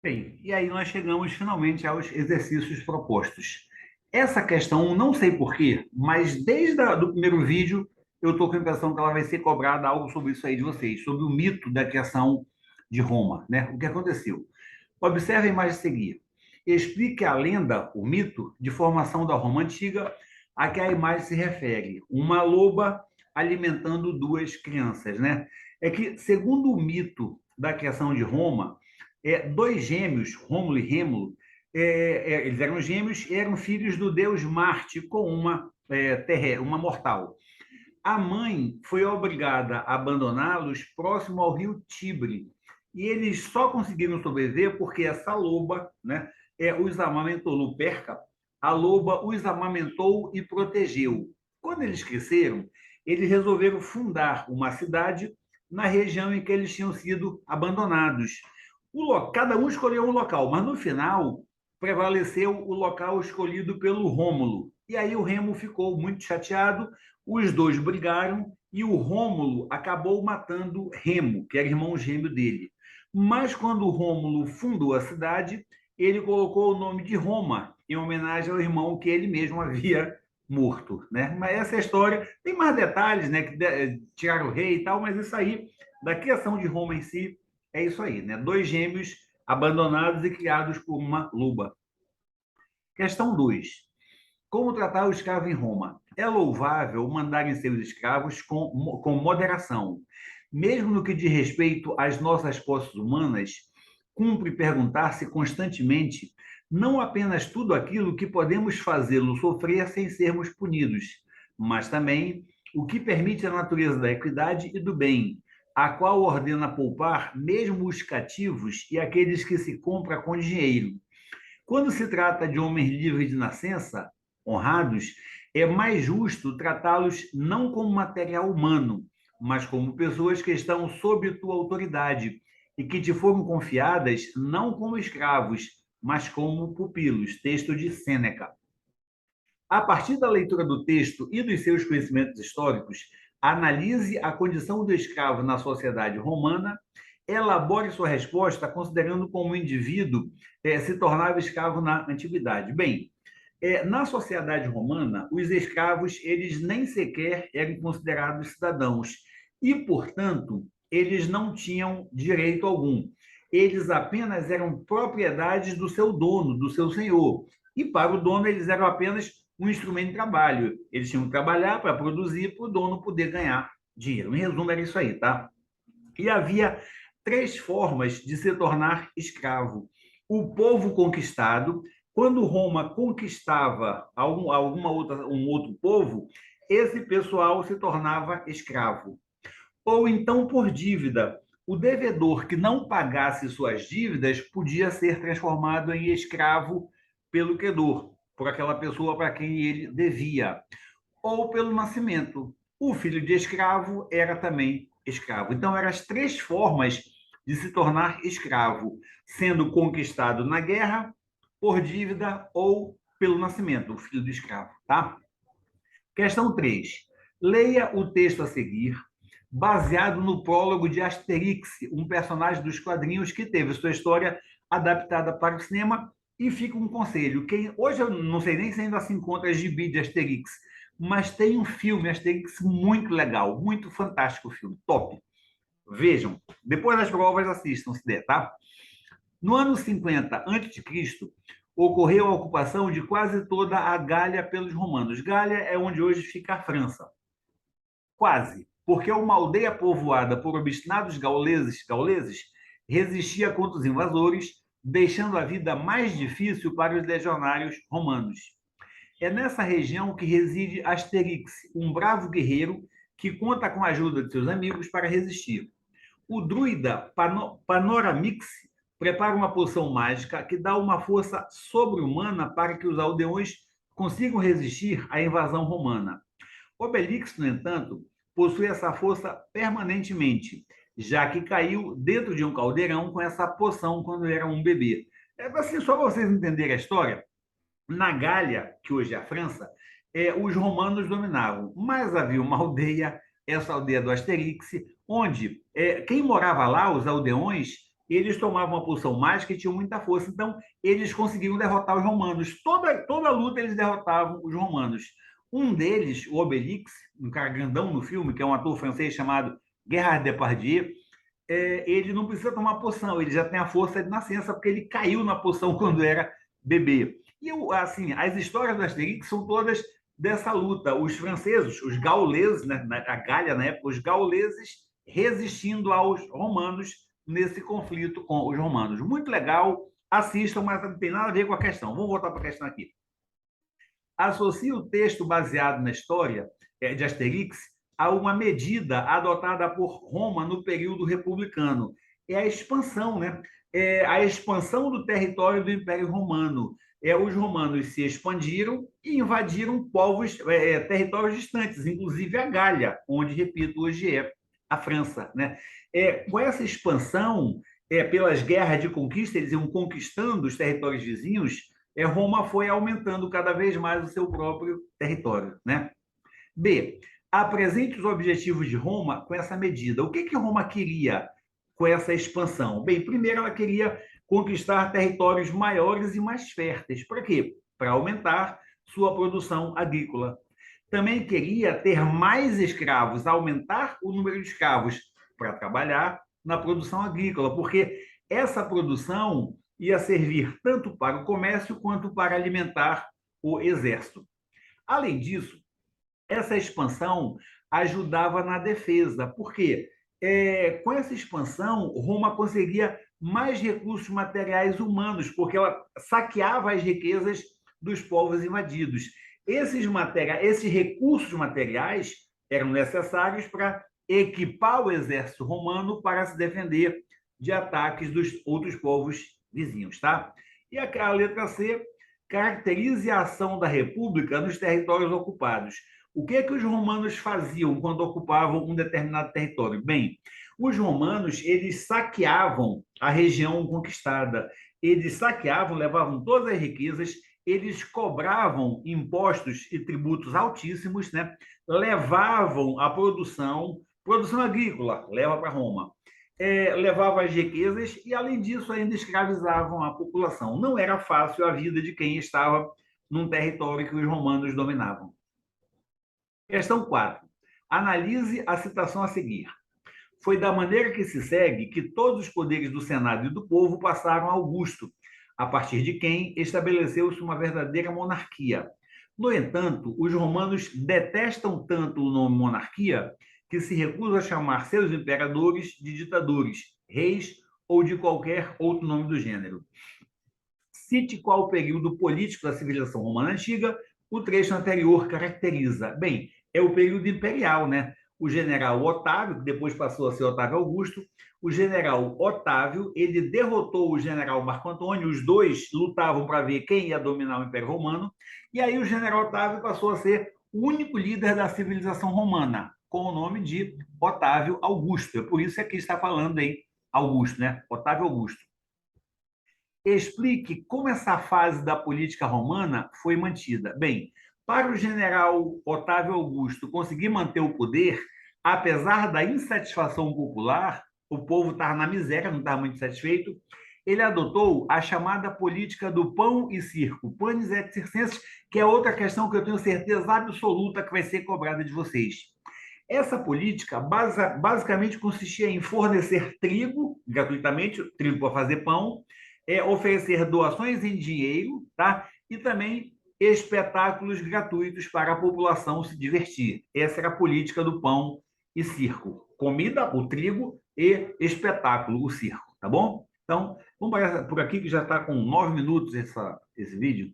Bem, e aí nós chegamos finalmente aos exercícios propostos. Essa questão, não sei por quê, mas desde o primeiro vídeo eu estou com a impressão que ela vai ser cobrada algo sobre isso aí de vocês, sobre o mito da criação de Roma, né? O que aconteceu? Observe a imagem a seguir. Explique a lenda, o mito de formação da Roma antiga a que a imagem se refere. Uma loba alimentando duas crianças, né? É que, segundo o mito da criação de Roma, dois gêmeos, Rômulo e Rêmulo, eles eram gêmeos e eram filhos do deus Marte com uma mortal. A mãe foi obrigada a abandoná-los próximo ao rio Tibre. E eles só conseguiram sobreviver porque essa loba, né, os amamentou, Luperca, a loba os amamentou e protegeu. Quando eles cresceram, eles resolveram fundar uma cidade na região em que eles tinham sido abandonados. Cada um escolheu um local, mas no final prevaleceu o local escolhido pelo Rômulo. E aí o Remo ficou muito chateado, os dois brigaram e o Rômulo acabou matando Remo, que era irmão gêmeo dele. Mas quando o Rômulo fundou a cidade, ele colocou o nome de Roma, em homenagem ao irmão que ele mesmo havia morto, né? Mas essa é a história. Tem mais detalhes, né? Que tiraram o rei e tal, mas isso aí, da criação de Roma em si, é isso aí, né? Dois gêmeos abandonados e criados por uma loba. Questão 2. Como tratar o escravo em Roma? É louvável mandar em seus escravos com moderação. Mesmo no que diz respeito às nossas posses humanas, cumpre perguntar-se constantemente não apenas tudo aquilo que podemos fazê-lo sofrer sem sermos punidos, mas também o que permite a natureza da equidade e do bem, a qual ordena poupar mesmo os cativos e aqueles que se compra com dinheiro. Quando se trata de homens livres de nascença, honrados, é mais justo tratá-los não como material humano, mas como pessoas que estão sob tua autoridade e que te foram confiadas não como escravos, mas como pupilos. Texto de Sêneca. A partir da leitura do texto e dos seus conhecimentos históricos, analise a condição do escravo na sociedade romana, elabore sua resposta considerando como o indivíduo se tornava escravo na antiguidade. Bem, na sociedade romana, os escravos eles nem sequer eram considerados cidadãos e, portanto, eles não tinham direito algum. Eles apenas eram propriedades do seu dono, do seu senhor. E para o dono, eles eram apenas um instrumento de trabalho. Eles tinham que trabalhar para produzir, para o dono poder ganhar dinheiro. Em resumo, era isso aí, tá? E havia três formas de se tornar escravo. O povo conquistado, quando Roma conquistava um outro povo, esse pessoal se tornava escravo. Ou então por dívida. O devedor que não pagasse suas dívidas podia ser transformado em escravo pelo credor, por aquela pessoa para quem ele devia, ou pelo nascimento. O filho de escravo era também escravo. Então, eram as três formas de se tornar escravo, sendo conquistado na guerra, por dívida ou pelo nascimento, o filho do escravo, tá? Questão 3. Leia o texto a seguir, baseado no prólogo de Asterix, um personagem dos quadrinhos que teve sua história adaptada para o cinema. E fica um conselho: hoje eu não sei nem se ainda se encontra gibi de Asterix, mas tem um filme Asterix muito legal, muito fantástico o filme, top. Vejam, depois das provas assistam se der, tá? No ano 50 a.C., ocorreu a ocupação de quase toda a Gália pelos romanos. Gália é onde hoje fica a França. Quase, porque uma aldeia povoada por obstinados gauleses resistia contra os invasores, deixando a vida mais difícil para os legionários romanos. É nessa região que reside Asterix, um bravo guerreiro que conta com a ajuda de seus amigos para resistir. O druida Panoramix prepara uma poção mágica que dá uma força sobre-humana para que os aldeões consigam resistir à invasão romana. Obelix, no entanto, possui essa força permanentemente, já que caiu dentro de um caldeirão com essa poção quando era um bebê. Assim, só para vocês entenderem a história, na Gália, que hoje é a França, os romanos dominavam, mas havia uma aldeia, essa aldeia do Asterix, onde quem morava lá, os aldeões, eles tomavam uma poção mágica e tinham muita força. Então, eles conseguiam derrotar os romanos. Toda luta eles derrotavam os romanos. Um deles, o Obelix, um cara grandão no filme, que é um ator francês chamado Gerard Depardieu, ele não precisa tomar poção, ele já tem a força de nascença, porque ele caiu na poção quando era bebê. E assim, as histórias do Asterix são todas dessa luta. Os franceses, os gauleses, né, a Gália na época, os gauleses resistindo aos romanos nesse conflito com os romanos. Muito legal, assistam, mas não tem nada a ver com a questão. Vamos voltar para a questão aqui. Associa o texto baseado na história de Asterix a uma medida adotada por Roma no período republicano. É a expansão, né? É a expansão do território do Império Romano. Os romanos se expandiram e invadiram territórios distantes, inclusive a Gália, onde, repito, hoje é a França. Né? Com essa expansão, pelas guerras de conquista, eles iam conquistando os territórios vizinhos, Roma foi aumentando cada vez mais o seu próprio território. Né? B. Apresente os objetivos de Roma com essa medida. O que Roma queria com essa expansão? Bem, primeiro ela queria conquistar territórios maiores e mais férteis. Para quê? Para aumentar sua produção agrícola. Também queria ter mais escravos, aumentar o número de escravos para trabalhar na produção agrícola, porque essa produção ia servir tanto para o comércio quanto para alimentar o exército. Além disso, essa expansão ajudava na defesa, porque com essa expansão, Roma conseguia mais recursos materiais humanos, porque ela saqueava as riquezas dos povos invadidos. Esses recursos materiais eram necessários para equipar o exército romano para se defender de ataques dos outros povos vizinhos. Tá? E a letra C, caracterize a ação da República nos territórios ocupados. O que os romanos faziam quando ocupavam um determinado território? Bem, os romanos, eles saqueavam a região conquistada. Eles saqueavam, levavam todas as riquezas, eles cobravam impostos e tributos altíssimos, né? Levavam a produção agrícola, leva para Roma. Levava as riquezas e, além disso, ainda escravizavam a população. Não era fácil a vida de quem estava num território que os romanos dominavam. Questão 4. Analise a citação a seguir. Foi da maneira que se segue que todos os poderes do Senado e do povo passaram a Augusto, a partir de quem estabeleceu-se uma verdadeira monarquia. No entanto, os romanos detestam tanto o nome monarquia que se recusam a chamar seus imperadores de ditadores, reis ou de qualquer outro nome do gênero. Cite qual período político da civilização romana antiga o trecho anterior caracteriza. Bem, é o período imperial, né? O general Otávio, que depois passou a ser Otávio Augusto, o general Otávio, ele derrotou o general Marco Antônio, os dois lutavam para ver quem ia dominar o Império Romano, e aí o general Otávio passou a ser o único líder da civilização romana, com o nome de Otávio Augusto. É por isso que aqui está falando aí Augusto, né? Otávio Augusto. Explique como essa fase da política romana foi mantida. Bem, para o general Otávio Augusto conseguir manter o poder, apesar da insatisfação popular, o povo estava na miséria, não estava muito satisfeito, ele adotou a chamada política do pão e circo, panis et circenses, que é outra questão que eu tenho certeza absoluta que vai ser cobrada de vocês. Essa política basicamente consistia em fornecer trigo gratuitamente, trigo para fazer pão, oferecer doações em dinheiro, tá? E também espetáculos gratuitos para a população se divertir. Essa era a política do pão e circo. Comida, o trigo, e espetáculo, o circo, tá bom? Então, vamos por aqui que já está com 9 minutos esse vídeo.